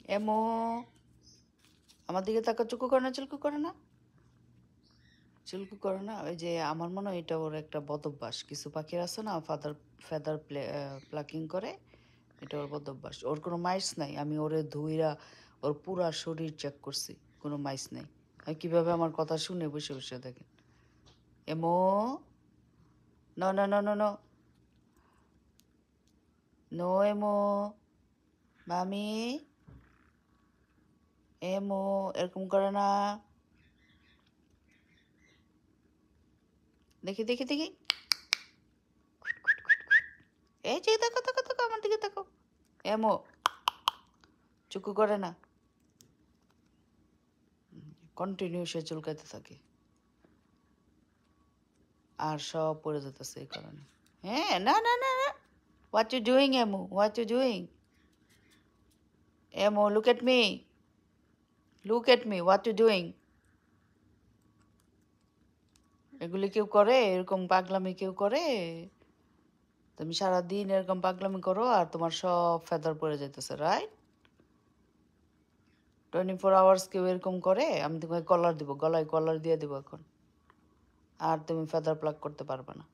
এমো আমার দিকে তাকা, চুকু করে না, চুলকু করে না, চুলকু করে না। ওই যে আমার মনে হয় এটা ওর একটা বদভ্যাস। কিছু পাখির আছে না ফেদার প্লাকিং করে, এটা ওর বদভ্যাস। ওর কোনো মাইস নাই, আমি ওরে ধুইরা ওর পুরা শরীর চেক করছি, কোনো মাইস নাই। আর কিভাবে আমার কথা শুনে বসে বসে দেখেন। এমো no no no no no no, এমো মামি, এমো এরকম করে না। দেখি দেখি দেখি, এই যে দেখো দেখো দেখো, আমার দিকে দেখো। এমো চুকু করে না, কন্টিনিউ সে চুলকাইতে থাকে, আর সব পড়ে যেতেছে এই কারণে। হ্যাঁ, না না না না, হোয়াট ইউ ডুইং এমো, হোয়াট ইউ ডুইং এমো, look at me, look at me, what you doing. এগুলি কেউ করে? এরকম পাগলামি কেউ করে? তুমি সারাদিন এরকম পাগলামি করো আর তোমার সব ফেদার পড়ে যাইতেছে, রাইট? 24 আওয়ার্স কেউ এরকম করে? আমি তোমাকে কলার দিব, গলায় কলার দিয়ে দিব এখন, আর তুমি ফেদার প্লাক করতে পারবে না।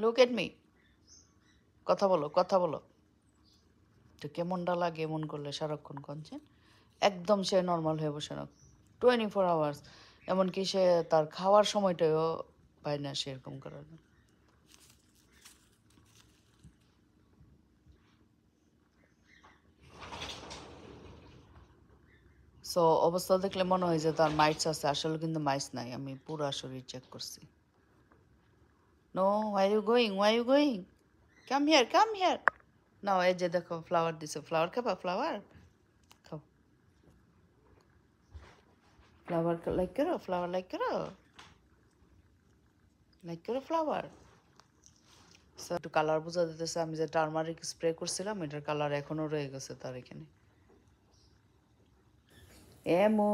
লুক এট মি, কথা বলো, কথা বলো। তো কেমনটা লাগে এমন করলে সারাক্ষণ কনছেন? একদম সে নর্মাল হয়ে বসে না 24 আওয়ার্স। এমনকি সে তার খাওয়ার সময়টাও পায় না সে এরকম করার। সো অবস্থা দেখলে মনে হয় যে তার মাইটস আছে, আসলে কিন্তু মাইটস নাই। আমি পুরো শরীর চেক করছি। No, why you going, why you going, come here, come here. না, এই যে দেখো ফ্লাওয়ার দিছে, ফ্লাওয়ার খাবা, ফ্লাওয়ার খাও, ফ্লাওয়ার লাইক করো, ফ্লাওয়ার লাইক করো, লাইক করো ফ্লাওয়ার। একটু কালার বোঝা দিতেছে, আমি যে টার্মারিক স্প্রে করছিলাম এটার কালার এখনো রয়ে গেছে তার এখানে। এমো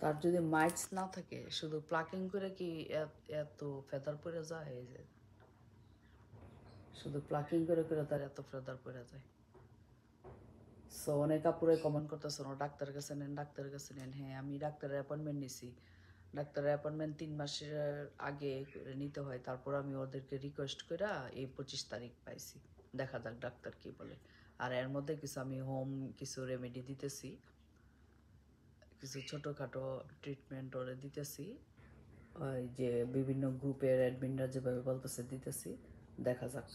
তার যদি মাইটস না থাকে, শুধু প্লাকিং করে কি এত ফেদার পড়ে যায়? এই যে শুধু প্লাকিং করে করে তার এত ফেদার পড়ে যায়। সো অনেক আপুরে কমেন্ট করতেছে, ডাক্তারের কাছে নেন, ডাক্তারের কাছে নেন। হ্যাঁ, আমি ডাক্তারের অ্যাপয়েন্টমেন্ট নিছি। ডাক্তারের অ্যাপয়েন্টমেন্ট 3 মাসের আগে করে নিতে হয়। তারপর আমি ওদেরকে রিকোয়েস্ট করে এই 25 তারিখ পাইছি। দেখা যাক ডাক্তার কি বলে। আর এর মধ্যে কিছু আমি হোম কিছু রেমেডি দিতেছি, কিছু ছোটোখাটো ট্রিটমেন্ট ওরে দিতেছি। ওই যে বিভিন্ন গ্রুপের অ্যাডমিনরা যেভাবে বলতেছে দিতেছি, দেখা যাক।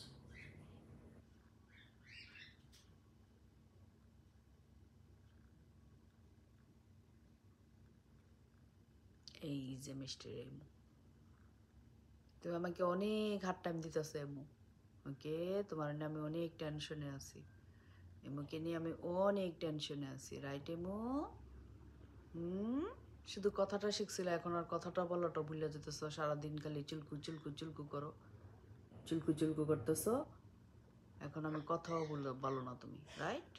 এই যে মিষ্টি এমু, তুমি আমাকে অনেক হার্ড টাইম দিতেছো এমু। ওকে, তোমার নিয়ে আমি অনেক টেনশনে আছি। এমুকে নিয়ে আমি অনেক টেনশনে আছি, রাইট এমু? হুম, শুধু কথাটা শিখছিল, এখন আর কথাটা বলাটা ভুলে যেতেছ। সারাদিন খালি চুলকু চুলকু চুলকু করো, চুলকু চুলকু করতেছো। এখন আমি কথাও বলো না তুমি, রাইট?